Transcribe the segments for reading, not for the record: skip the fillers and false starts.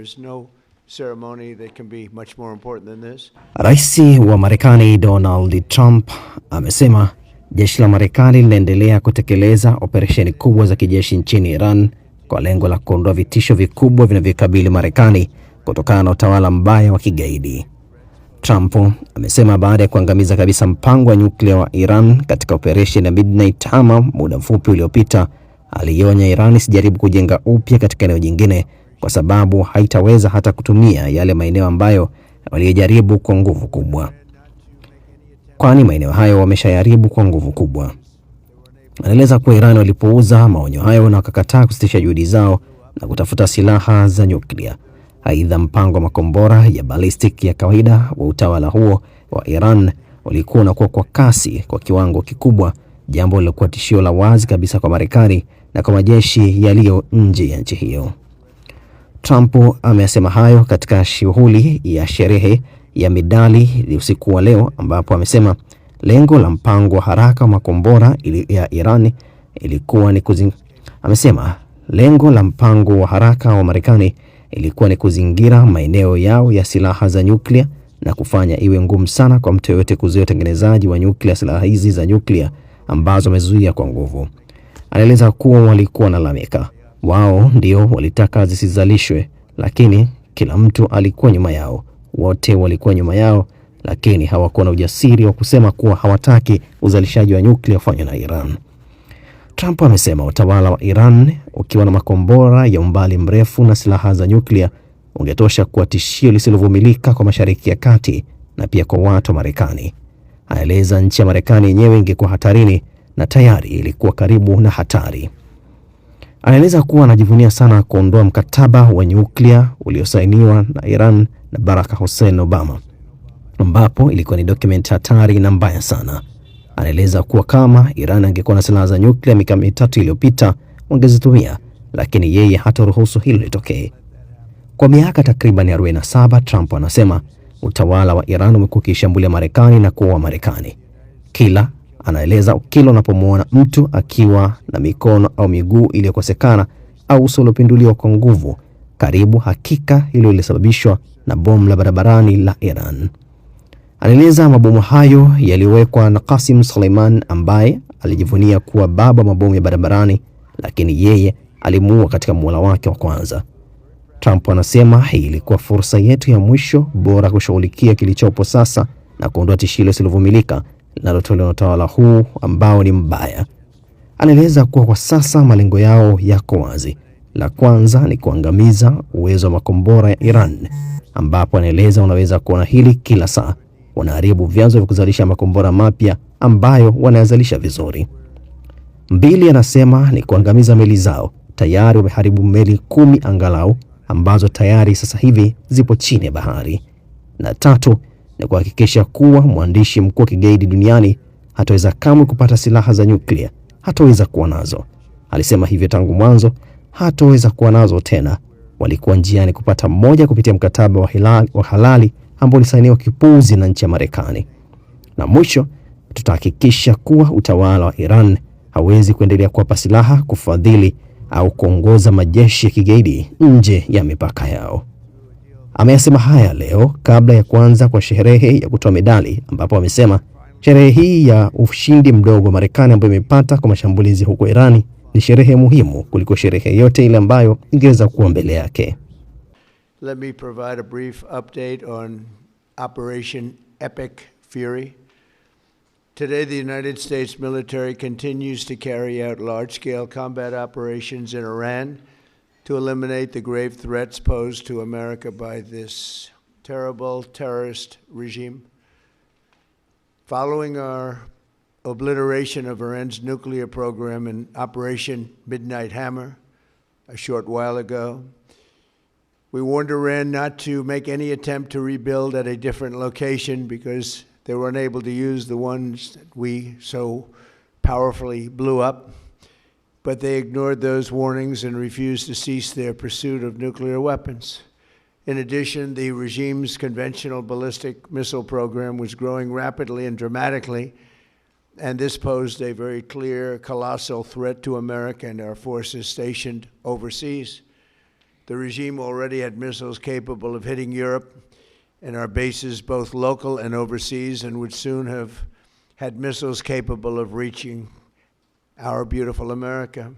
There's no ceremony that can be much more important than this. Rais wa Marekani Donald Trump amesema jeshi la Marekani linaendelea kutekeleza operesheni kubwa za kijeshi nchini Iran kwa lengo la kuondoa vitisho vikubwa vinavyokabili Marekani kutokana na utawala mbaya wa kigaidi. Trump amesema baada ya kuangamiza kabisa mpango wa nyuklia wa Iran katika operesheni ya Midnight Hammer muda mfupi uliopita, alionya Iran isijaribu kujenga upya katika eneo jingine kwa sababu haitaweza hata kutumia yale maeneo ambayo walijaribu kwa nguvu kubwa, kwani maeneo hayo wameshayaribu kwa nguvu kubwa. Anaeleza kuwa Iran walipouza maonyo hayo na wakakataa kusitisha juhudi zao na kutafuta silaha za nyuklia. Aidha, mpango wa makombora ya ballistic ya kawaida wa utawala huo wa Iran ulikuwa unakuwa kwa kasi kwa kiwango kikubwa, jambo lilokuwa tishio la wazi kabisa kwa Marekani na kwa majeshi yaliyo nje ya nchi hiyo. Trump amesema hayo katika shughuli ya sherehe ya medali usiku wa leo, ambapo amesema lengo la mpango wa haraka wa makombora ya Iran ilikuwa ni lengo la mpango wa haraka wa Marekani ilikuwa ni kuzingira maeneo yao ya silaha za nyuklia na kufanya iwe ngumu sana kwa mtu yeyote kuzuia utengenezaji wa nyuklia, silaha hizi za nyuklia ambazo wamezuia kwa nguvu. Anaeleza kuwa walikuwa wanalalamika, wao ndio walitaka zisizalishwe, lakini kila mtu alikuwa nyuma yao. Wote walikuwa nyuma yao, lakini hawakuwa na ujasiri wa kusema kuwa hawataki uzalishaji wa nyuklia ufanywe na Iran. Trump amesema utawala wa Iran ukiwa na makombora ya umbali mrefu na silaha za nyuklia ungetosha kuwa tishio lisilovumilika kwa Mashariki ya Kati na pia kwa watu wa Marekani. Anaeleza nchi ya Marekani yenyewe ingekuwa hatarini na tayari ilikuwa karibu na hatari. Anaeleza kuwa anajivunia sana kuondoa mkataba wa nyuklia uliosainiwa na Iran na Barack Hussein Obama, ambapo ilikuwa ni document hatari na mbaya sana. Anaeleza kuwa kama Iran angekuwa na silaha za nyuklia miaka mitatu iliyopita wangezitumia, lakini yeye hataruhusu hilo litokee. Kwa miaka takriban 47, Trump anasema utawala wa Iran umekuwa ukishambulia Marekani na kuua Marekani. Anaeleza kila unapomwona mtu akiwa na mikono au miguu iliyokosekana au uso uliopinduliwa kwa nguvu karibu, hakika hilo lilisababishwa na bomu la barabarani la Iran. Anaeleza mabomu hayo yaliwekwa na Qasem Soleimani, ambaye alijivunia kuwa baba mabomu ya barabarani, lakini yeye alimuua katika muhula wake wa kwanza. Trump anasema hii ilikuwa fursa yetu ya mwisho bora kushughulikia kilichopo sasa na kuondoa tishio lisilovumilika linalotolewa na utawala huu ambao ni mbaya. Anaeleza kuwa kwa sasa malengo yao yako wazi. La kwanza ni kuangamiza uwezo wa makombora ya Iran, ambapo anaeleza unaweza kuona hili kila saa. Wanaharibu vyanzo vya kuzalisha makombora mapya ambayo wanayazalisha vizuri. 2, anasema ni kuangamiza meli zao. Tayari wameharibu meli 10 angalau ambazo tayari sasa hivi zipo chini ya bahari. Na 3, ni kuhakikisha kuwa mwandishi mkuu wa kigaidi duniani hataweza kamwe kupata silaha za nyuklia, hataweza kuwa nazo. Alisema hivyo tangu mwanzo, hataweza kuwa nazo tena. Walikuwa njiani kupata moja kupitia mkataba wa halali ambao ulisainiwa kipuuzi na nchi ya Marekani. Na mwisho, tutahakikisha kuwa utawala wa Iran hawezi kuendelea kuwapa silaha, kufadhili au kuongoza majeshi ya kigaidi nje ya mipaka yao. Ameyasema haya leo kabla ya kuanza kwa sherehe ya kutoa medali, ambapo amesema sherehe hii ya ushindi mdogo wa Marekani ambayo imepata kwa mashambulizi huko Irani ni sherehe muhimu kuliko sherehe yote ile ambayo ingeweza kuwa mbele yake. Let me provide a brief update on Operation Epic Fury. Today, the United States military continues to carry out large-scale combat operations in Iran to eliminate the grave threats posed to America by this terrible terrorist regime. Following our obliteration of Iran's nuclear program in Operation Midnight Hammer a short while ago, we warned Iran not to make any attempt to rebuild at a different location because they were unable to use the ones that we so powerfully blew up. But they ignored those warnings and refused to cease their pursuit of nuclear weapons. In addition, the regime's conventional ballistic missile program was growing rapidly and dramatically, and this posed a very clear, colossal threat to America and our forces stationed overseas. The regime already had missiles capable of hitting Europe and our bases, both local and overseas, and would soon have had missiles capable of reaching our beautiful America.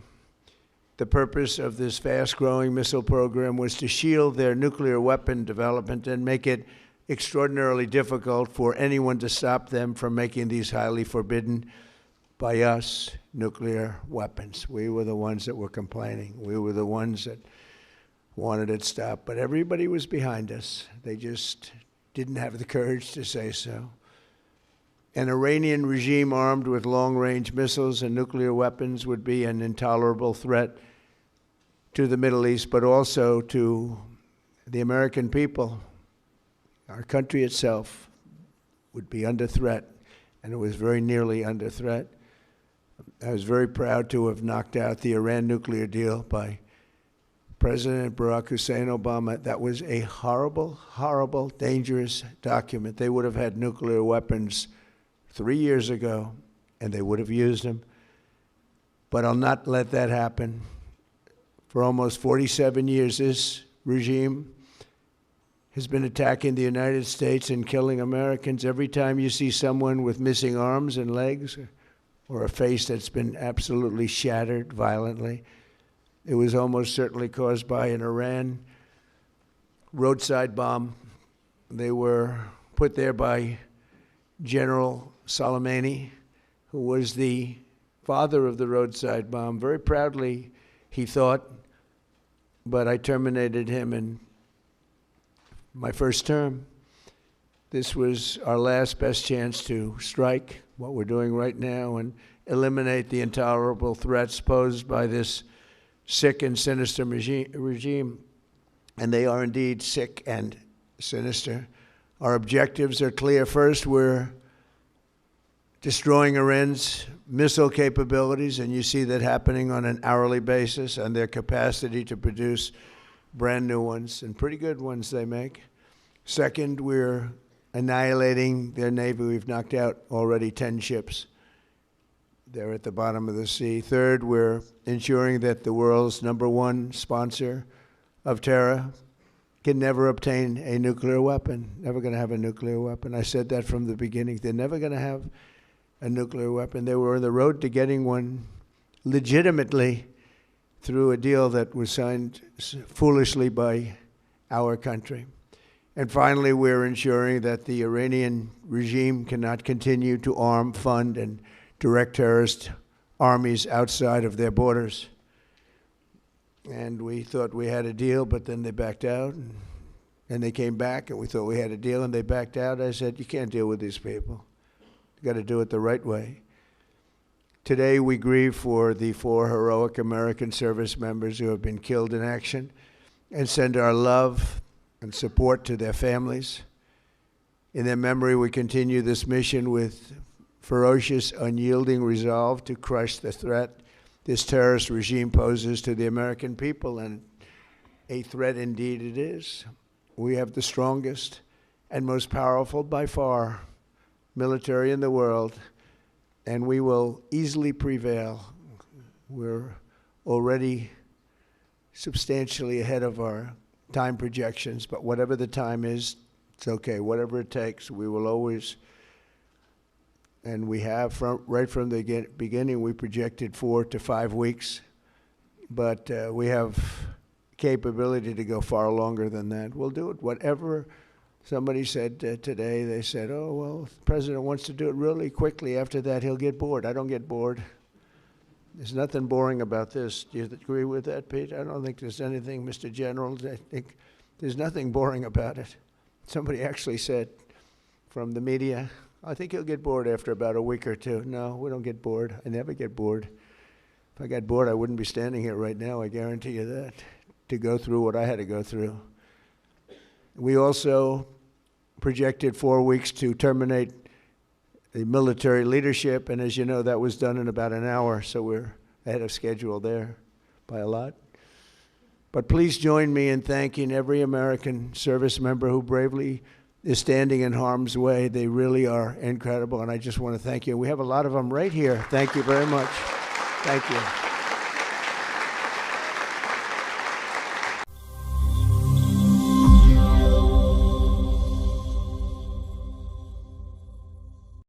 The purpose of this fast-growing missile program was to shield their nuclear weapon development and make it extraordinarily difficult for anyone to stop them from making these highly forbidden by us nuclear weapons. We were the ones that were complaining. We were the ones that wanted it stopped, but everybody was behind us. They just didn't have the courage to say so. An Iranian regime armed with long-range missiles and nuclear weapons would be an intolerable threat to the Middle East, but also to the American people. Our country itself would be under threat, and it was very nearly under threat. I was very proud to have knocked out the Iran nuclear deal by President Barack Hussein Obama. That was a horrible, horrible, dangerous document. They would have had nuclear weapons 3 years ago, and they would have used them. But I'll not let that happen. For almost 47 years, this regime has been attacking the United States and killing Americans. Every time you see someone with missing arms and legs or a face that's been absolutely shattered violently, it was almost certainly caused by an Iran roadside bomb. They were put there by General Soleimani, who was the father of the roadside bomb. Very proudly, he thought, but I terminated him in my first term. This was our last best chance to strike what we're doing right now and eliminate the intolerable threats posed by this sick and sinister regime. And they are indeed sick and sinister. Our objectives are clear. First, we're destroying Iran's missile capabilities, and you see that happening on an hourly basis, and their capacity to produce brand new ones, and pretty good ones they make. Second, we're annihilating their Navy. We've knocked out already 10 ships. They're at the bottom of the sea. Third, we're ensuring that the world's #1 sponsor of terror can never obtain a nuclear weapon, never going to have a nuclear weapon. I said that from the beginning. They're never going to have a nuclear weapon. They were on the road to getting one legitimately through a deal that was signed foolishly by our country. And finally, we're ensuring that the Iranian regime cannot continue to arm, fund, and direct terrorist armies outside of their borders. And we thought we had a deal, but then they backed out, and they came back, and we thought we had a deal, and they backed out. I said, you can't deal with these people. You got to do it the right way. Today, we grieve for the 4 heroic American service members who have been killed in action and send our love and support to their families. In their memory, we continue this mission with ferocious, unyielding resolve to crush the threat this terrorist regime poses to the American people, and a threat indeed it is. We have the strongest and most powerful by far military in the world, and we will easily prevail. We're already substantially ahead of our time projections, but whatever the time is, it's okay. Whatever it takes, we will always, and we have right from the beginning, we projected 4 to 5 weeks, but we have capability to go far longer than that. We'll do it. Whatever somebody said today, they said, oh, well, the president wants to do it really quickly. After that, he'll get bored. I don't get bored. There's nothing boring about this. Do you agree with that, Pete? I don't think there's anything, Mr. General. I think there's nothing boring about it. Somebody actually said from the media, I think he'll get bored after about a week or two. No, we don't get bored. I never get bored. If I got bored, I wouldn't be standing here right now, I guarantee you that, to go through what I had to go through. We also projected 4 weeks to terminate the military leadership, and as you know, that was done in about an hour, so we're ahead of schedule there by a lot. But please join me in thanking every American service member who bravely is standing in harm's way. They really are incredible, and I just want to thank you. We have a lot of them right here. Thank you very much. Thank you.